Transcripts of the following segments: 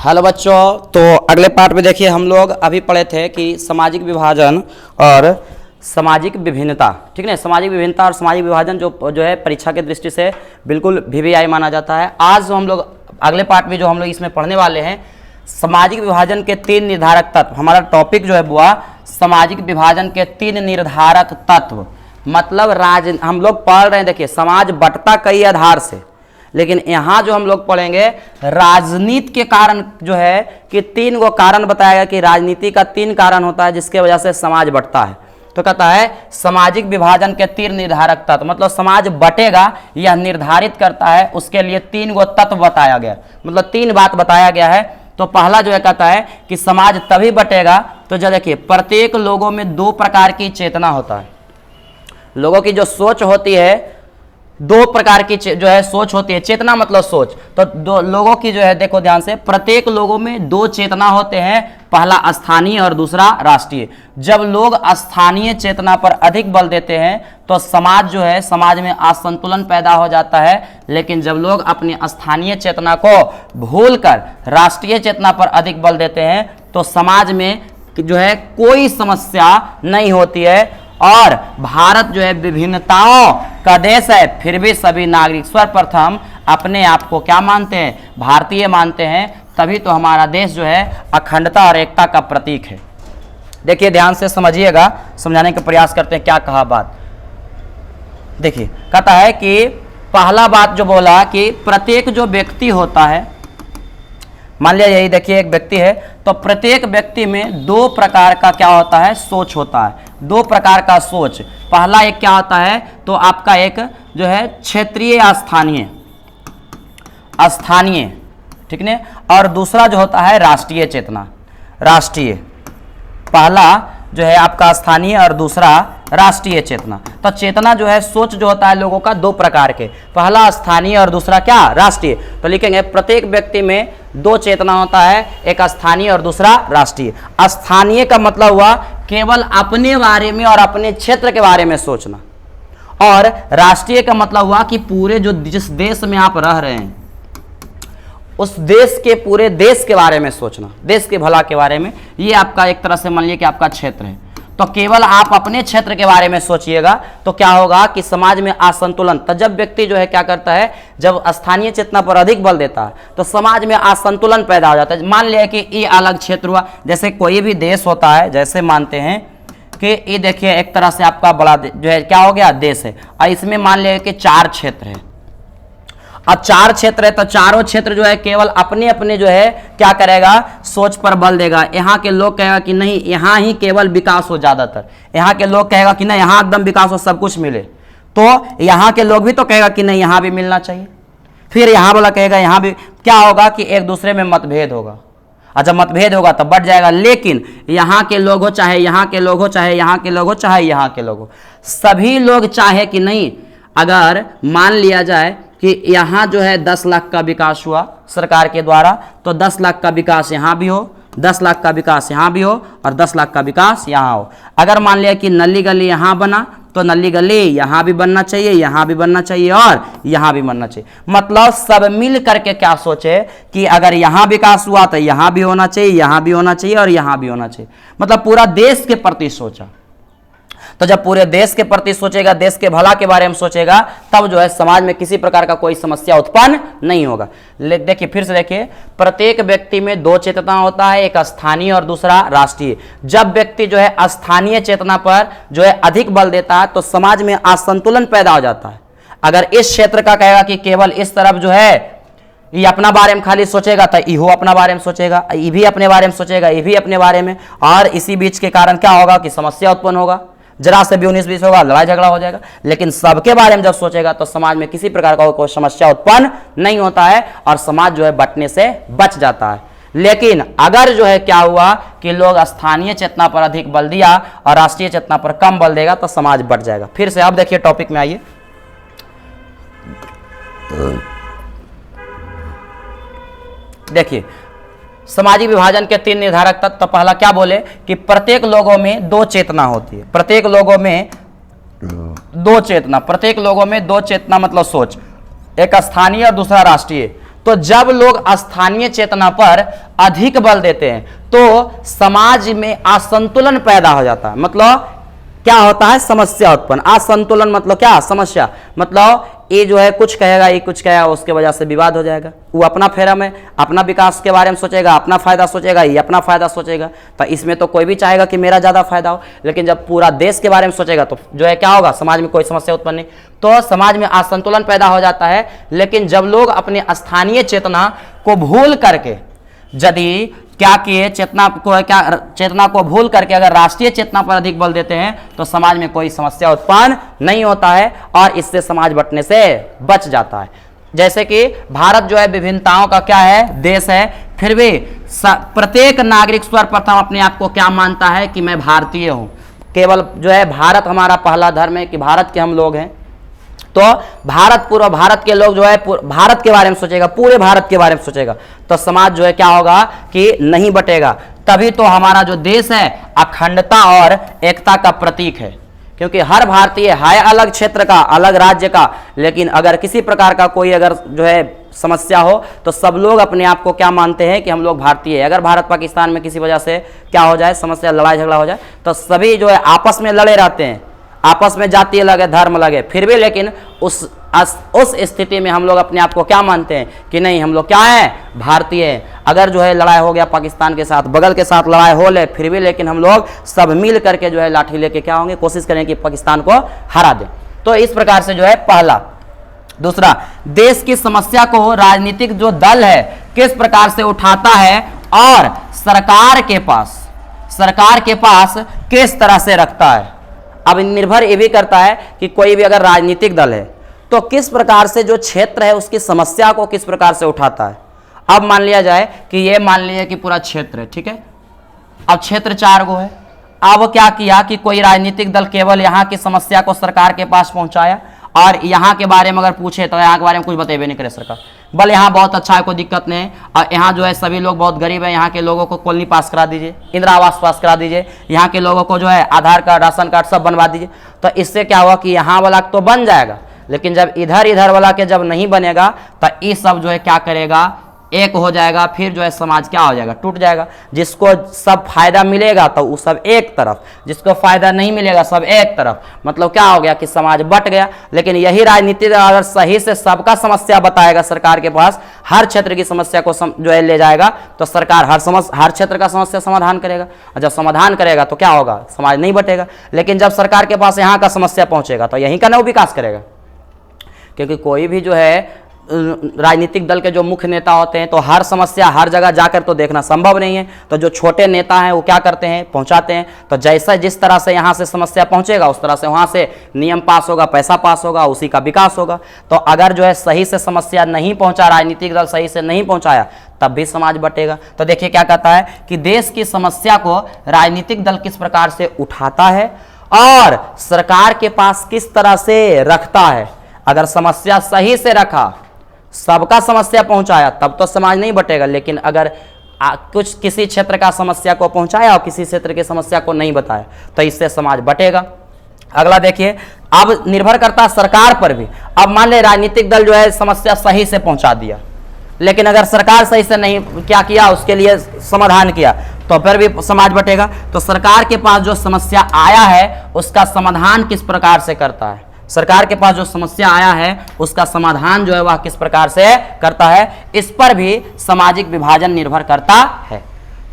Hello बच्चों, तो अगले पार्ट में देखिए हम लोग अभी पढ़े थे कि सामाजिक विभाजन और सामाजिक विभिन्नता, ठीक है। सामाजिक विभिन्नता और सामाजिक विभाजन जो है परीक्षा की दृष्टि से बिल्कुल वीवीआई माना जाता है। आज हम लोग अगले पार्ट में जो हम लोग इसमें पढ़ने वाले हैं सामाजिक विभाजन के 3 निर्धारक तत्व। हमारा टॉपिक जो है बुआ सामाजिक विभाजन के 3 निर्धारक तत्व। मतलब हम लोग पढ़ रहे हैं, देखिए समाज बंटता कई आधार से, लेकिन यहाँ जो हम लोग पढ़ेंगे राजनीति के कारण जो है कि 3 गो कारण बताया गया कि राजनीति का 3 कारण होता है जिसके वजह से समाज बंटता है। तो कहता है सामाजिक विभाजन के 3 निर्धारक तत्व, मतलब समाज बटेगा यह निर्धारित करता है, उसके लिए 3 गो तत्व बताया गया, मतलब 3 बात बताया गया है। तो पहला जो है कहता है कि समाज तभी बटेगा, तो जो देखिए प्रत्येक लोगों में 2 प्रकार की चेतना होता है। लोगों की जो सोच होती है 2 प्रकार की जो है सोच होती है। चेतना मतलब सोच, तो 2 लोगों की जो है देखो ध्यान से, प्रत्येक लोगों में 2 चेतना होते हैं, पहला स्थानीय और दूसरा राष्ट्रीय। जब लोग स्थानीय चेतना पर अधिक बल देते हैं तो समाज जो है समाज में असंतुलन पैदा हो जाता है, लेकिन जब लोग अपनी स्थानीय चेतना को भूलकर राष्ट्रीय चेतना पर अधिक बल देते हैं तो समाज में जो है कोई समस्या नहीं होती है। और भारत जो है विभिन्नताओं का देश है, फिर भी सभी नागरिक सर्वप्रथम अपने आप को क्या मानते हैं, भारतीय मानते हैं, तभी तो हमारा देश जो है अखंडता और एकता का प्रतीक है। देखिए ध्यान से समझिएगा, समझाने का प्रयास करते हैं क्या कहा बात। देखिए कहता है कि पहला बात जो बोला कि प्रत्येक जो व्यक्ति होता है, मान लिया यही देखिए एक व्यक्ति है, तो प्रत्येक व्यक्ति में 2 प्रकार का क्या होता है, सोच होता है। 2 प्रकार का सोच। पहला एक क्या होता है, तो आपका एक जो है क्षेत्रीय स्थानीय, ठीक है, और दूसरा जो होता है राष्ट्रीय चेतना, राष्ट्रीय। पहला जो है आपका स्थानीय और दूसरा राष्ट्रीय चेतना। तो चेतना जो है सोच जो होता है लोगों का 2 प्रकार के, पहला स्थानीय और दूसरा क्या, राष्ट्रीय। तो लिखेंगे प्रत्येक व्यक्ति में 2 चेतना होता है, एक स्थानीय और दूसरा राष्ट्रीय। स्थानीय का मतलब हुआ केवल अपने बारे में और अपने क्षेत्र के बारे में सोचना, और राष्ट्रीय का मतलब हुआ कि पूरे जो जिस देश में आप रह रहे हैं उस देश के पूरे देश के बारे में सोचना, देश के भला के बारे में। ये आपका एक तरह से मान लीजिए कि आपका क्षेत्र है, तो केवल आप अपने क्षेत्र के बारे में सोचिएगा तो क्या होगा कि समाज में असंतुलन। तो जब व्यक्ति जो है क्या करता है, जब स्थानीय चेतना पर अधिक बल देता है तो समाज में असंतुलन पैदा हो जाता है। मान लिया कि ये अलग क्षेत्र हुआ, जैसे कोई भी देश होता है, जैसे मानते हैं कि ये देखिए एक तरह से आपका बड़ा जो है क्या हो गया, देश है, और इसमें मान लिया कि 4 क्षेत्र है। अब 4 क्षेत्र है तो चारों क्षेत्र जो है केवल अपने अपने जो है क्या करेगा, सोच पर बल देगा। यहाँ के लोग कहेगा कि नहीं यहाँ ही केवल विकास हो, ज्यादातर यहाँ के लोग कहेगा कि नहीं यहाँ एकदम विकास हो, सब कुछ मिले। तो यहाँ के लोग भी तो कहेगा कि नहीं यहाँ भी मिलना चाहिए, फिर यहाँ वाला कहेगा यहाँ भी। क्या होगा कि एक दूसरे में मतभेद होगा, और जब मतभेद होगा तो बढ़ जाएगा। लेकिन यहाँ के लोग हो चाहे यहाँ के लोग हो, चाहे यहाँ के लोग हो चाहे यहाँ के लोग हो, सभी लोग चाहे कि नहीं, अगर मान लिया जाए कि यहाँ जो है 10 लाख का विकास हुआ सरकार के द्वारा, तो 10 लाख का विकास यहाँ भी हो, 10 लाख का विकास यहाँ भी हो, और 10 लाख का विकास यहाँ हो। अगर मान लिया कि नली गली यहाँ बना तो नली गली यहाँ भी बनना चाहिए, यहाँ भी बनना चाहिए, और यहाँ भी बनना चाहिए। मतलब सब मिल करके क्या सोचे कि अगर यहाँ विकास हुआ तो यहाँ भी होना चाहिए, यहाँ भी होना चाहिए, और यहाँ भी होना चाहिए। मतलब पूरा देश के प्रति सोचा। तो जब पूरे देश के प्रति सोचेगा, देश के भला के बारे में सोचेगा, तब जो है समाज में किसी प्रकार का कोई समस्या उत्पन्न नहीं होगा। देखिए फिर से देखिए, प्रत्येक व्यक्ति में 2 चेतना होता है, एक स्थानीय और दूसरा राष्ट्रीय। जब व्यक्ति जो है स्थानीय चेतना पर जो है अधिक बल देता है तो समाज में असंतुलन पैदा हो जाता है। अगर इस क्षेत्र का कहेगा कि केवल इस तरफ जो है ये अपना बारे में खाली सोचेगा तो इहो अपना बारे में सोचेगा, ये भी अपने बारे में सोचेगा, ये भी अपने बारे में, और इसी बीच के कारण क्या होगा कि समस्या उत्पन्न होगा, जरा से भी 19-20 होगा, लड़ाई झगड़ा हो जाएगा। लेकिन सबके बारे में जब सोचेगा तो समाज में किसी प्रकार का कोई समस्या उत्पन्न नहीं होता है, और समाज जो है बंटने से बच जाता है। लेकिन अगर जो है क्या हुआ कि लोग स्थानीय चेतना पर अधिक बल दिया और राष्ट्रीय चेतना पर कम बल देगा तो समाज बंट जाएगा। फिर से अब देखिए टॉपिक में आइए। देखिए सामाजिक विभाजन के 3 निर्धारक तत्व। तो पहला क्या बोले कि प्रत्येक लोगों में 2 चेतना होती है, प्रत्येक लोगों में 2 चेतना, प्रत्येक लोगों में 2 चेतना मतलब सोच, एक स्थानीय और दूसरा राष्ट्रीय। तो जब लोग स्थानीय चेतना पर अधिक बल देते हैं तो समाज में असंतुलन पैदा हो जाता है। मतलब क्या होता है, समस्या उत्पन्न। असंतुलन मतलब क्या, समस्या। मतलब ये जो है कुछ कहेगा, ये कुछ कहेगा, उसके वजह से विवाद हो जाएगा। वो अपना फेरा में अपना विकास के बारे में सोचेगा, अपना फायदा सोचेगा, ये अपना फायदा सोचेगा। तो इसमें तो कोई भी चाहेगा कि मेरा ज्यादा फायदा हो, लेकिन जब पूरा देश के बारे में सोचेगा तो जो है क्या होगा, समाज में कोई समस्या उत्पन्न नहीं। तो समाज में असंतुलन पैदा हो जाता है। लेकिन जब लोग अपने स्थानीय चेतना को भूल करके यदि क्या किए, चेतना को भूल करके अगर राष्ट्रीय चेतना पर अधिक बल देते हैं तो समाज में कोई समस्या उत्पन्न नहीं होता है और इससे समाज बंटने से बच जाता है। जैसे कि भारत जो है विभिन्नताओं का क्या है, देश है, फिर भी प्रत्येक नागरिक सर्वप्रथम अपने आप को क्या मानता है कि मैं भारतीय हूं। केवल जो है भारत हमारा पहला धर्म है कि भारत के हम लोग हैं। तो पूरा भारत के लोग जो है भारत के बारे में सोचेगा, पूरे भारत के बारे में सोचेगा, तो समाज जो है क्या होगा कि नहीं बटेगा। तभी तो हमारा जो देश है अखंडता और एकता का प्रतीक है, क्योंकि हर भारतीय है अलग क्षेत्र का, अलग राज्य का, लेकिन अगर किसी प्रकार का कोई अगर जो है समस्या हो तो सब लोग अपने आप को क्या मानते हैं कि हम लोग भारतीय है। अगर भारत पाकिस्तान में किसी वजह से क्या हो जाए, समस्या, लड़ाई झगड़ा हो जाए, तो सभी जो है आपस में लड़े रहते हैं, आपस में जातीय लगे, धर्म लगे, फिर भी लेकिन उस स्थिति में हम लोग अपने आप को क्या मानते हैं कि नहीं, हम लोग क्या हैं, भारतीय हैं। अगर जो है लड़ाई हो गया पाकिस्तान के साथ, बगल के साथ लड़ाई हो ले, फिर भी लेकिन हम लोग सब मिल करके जो है लाठी लेके क्या होंगे, कोशिश करेंगे कि पाकिस्तान को हरा दें। तो इस प्रकार से जो है पहला। दूसरा, देश की समस्या को राजनीतिक जो दल है किस प्रकार से उठाता है और सरकार के पास किस तरह से रखता है। अब निर्भर ये भी करता है कि कोई भी अगर राजनीतिक दल है तो किस प्रकार से जो क्षेत्र है उसकी समस्या को किस प्रकार से उठाता है। अब मान लिया जाए कि ये मान लिया कि पूरा क्षेत्र है, ठीक है, अब क्षेत्र 4 गो है। अब क्या किया कि कोई राजनीतिक दल केवल यहाँ की समस्या को सरकार के पास पहुंचाया और यहाँ के बारे में अगर पूछे तो यहाँ के बारे में कुछ बतेबे नहीं करे सरकार। बल यहाँ बहुत अच्छा है, कोई दिक्कत नहीं है, और यहाँ जो है सभी लोग बहुत गरीब है, यहाँ के लोगों को कॉलोनी पास करा दीजिए, इंदिरा आवास पास करा दीजिए, यहाँ के लोगों को जो है आधार कार्ड, राशन कार्ड सब बनवा दीजिए। तो इससे क्या हुआ कि यहाँ वाला तो बन जाएगा, लेकिन जब इधर वाला के जब नहीं बनेगा तो ये सब जो है क्या करेगा, एक हो जाएगा, फिर जो है समाज क्या हो जाएगा, टूट जाएगा। जिसको सब फायदा मिलेगा तो वो सब एक तरफ, जिसको फायदा नहीं मिलेगा सब एक तरफ। मतलब क्या हो गया कि समाज बट गया। लेकिन यही राजनीति अगर सही से सबका समस्या बताएगा सरकार के पास, हर क्षेत्र की समस्या को जो है ले जाएगा, तो सरकार हर क्षेत्र का समस्या समाधान करेगा। और जब समाधान करेगा तो क्या होगा, समाज नहीं बटेगा। लेकिन जब सरकार के पास यहाँ का समस्या पहुंचेगा तो यहीं का ना विकास करेगा, क्योंकि कोई भी जो है राजनीतिक दल के जो मुख्य नेता होते हैं तो हर समस्या हर जगह जाकर तो देखना संभव नहीं है। तो जो छोटे नेता हैं वो क्या करते हैं, पहुंचाते हैं। तो जैसा जिस तरह से यहाँ से समस्या पहुंचेगा उस तरह से वहाँ से नियम पास होगा, पैसा पास होगा, उसी का विकास होगा। तो अगर जो है सही से समस्या नहीं पहुंचा, राजनीतिक दल सही से नहीं पहुंचाया, तब भी समाज बटेगा। तो देखिए क्या कहता है कि देश की समस्या को राजनीतिक दल किस प्रकार से उठाता है और सरकार के पास किस तरह से रखता है। अगर समस्या सही से रखा, सबका समस्या पहुंचाया, तब तो समाज नहीं बटेगा। लेकिन अगर किसी क्षेत्र का समस्या को पहुंचाया और किसी क्षेत्र की समस्या को नहीं बताया तो इससे समाज बटेगा। अगला देखिए, अब निर्भर करता है सरकार पर भी। अब मान ले राजनीतिक दल जो है समस्या सही से पहुंचा दिया, लेकिन अगर सरकार सही से नहीं क्या किया, उसके लिए समाधान किया, तो फिर भी समाज बटेगा। तो सरकार के पास जो समस्या आया है उसका समाधान किस प्रकार से करता है, सरकार के पास जो समस्या आया है उसका समाधान जो है वह किस प्रकार से करता है, इस पर भी सामाजिक विभाजन निर्भर करता है।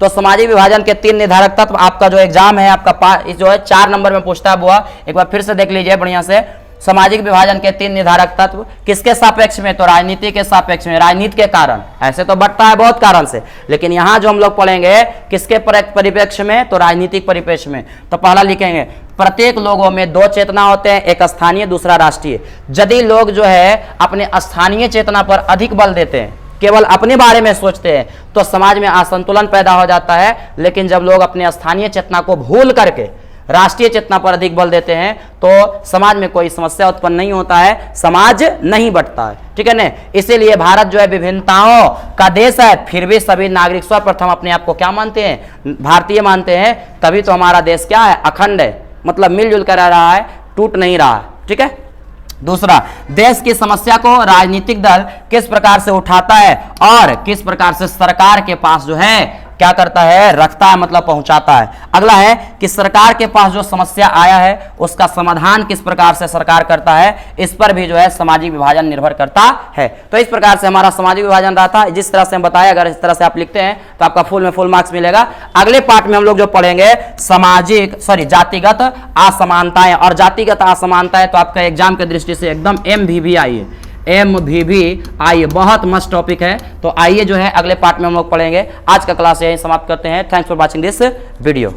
तो सामाजिक विभाजन के 3 निर्धारक तत्व आपका जो एग्जाम है आपका जो है 4 नंबर में पूछता है वो एक बार फिर से देख लीजिए बढ़िया से। सामाजिक विभाजन के 3 निर्धारक तत्व किसके सापेक्ष में, तो राजनीति के सापेक्ष में, राजनीति के कारण। ऐसे तो बढ़ता है बहुत कारण से, लेकिन यहाँ जो हम लोग पढ़ेंगे किसके परिप्रेक्ष्य में, तो राजनीतिक परिप्रेक्ष्य में। तो पहला लिखेंगे, प्रत्येक लोगों में 2 चेतना होते हैं, एक स्थानीय दूसरा राष्ट्रीय। यदि लोग जो है अपने स्थानीय चेतना पर अधिक बल देते हैं, केवल अपने बारे में सोचते हैं, तो समाज में असंतुलन पैदा हो जाता है। लेकिन जब लोग अपने स्थानीय चेतना को भूल करके राष्ट्रीय चेतना पर अधिक बल देते हैं तो समाज में कोई समस्या उत्पन्न नहीं होता है, समाज नहीं बंटता है, ठीक है ना। इसीलिए भारत जो है विभिन्नताओं का देश है, फिर भी सभी नागरिक सर्वप्रथम अपने आप को क्या मानते हैं, भारतीय मानते हैं। तभी तो हमारा देश क्या है, अखंड है, मतलब मिलजुल कर रह रहा है, टूट नहीं रहा है, ठीक है। दूसरा, देश की समस्या को राजनीतिक दल किस प्रकार से उठाता है और किस प्रकार से सरकार के पास जो है क्या करता है, रखता है, मतलब पहुंचाता है। अगला है कि सरकार के पास जो समस्या आया है उसका समाधान किस प्रकार से सरकार करता है, इस पर भी जो है सामाजिक विभाजन निर्भर करता है। तो इस प्रकार से हमारा सामाजिक विभाजन रहता है। जिस तरह से हम बताया, अगर इस तरह से आप लिखते हैं तो आपका फुल में फुल मार्क्स मिलेगा। अगले पार्ट में हम लोग जो पढ़ेंगे जातिगत असमानताएं, और जातिगत असमानताएं तो आपका एग्जाम के दृष्टि से एकदम MVV बहुत मस्त टॉपिक है। तो आइए जो है अगले पार्ट में हम लोग पढ़ेंगे। आज का क्लास यही समाप्त करते हैं। Thanks for watching this video.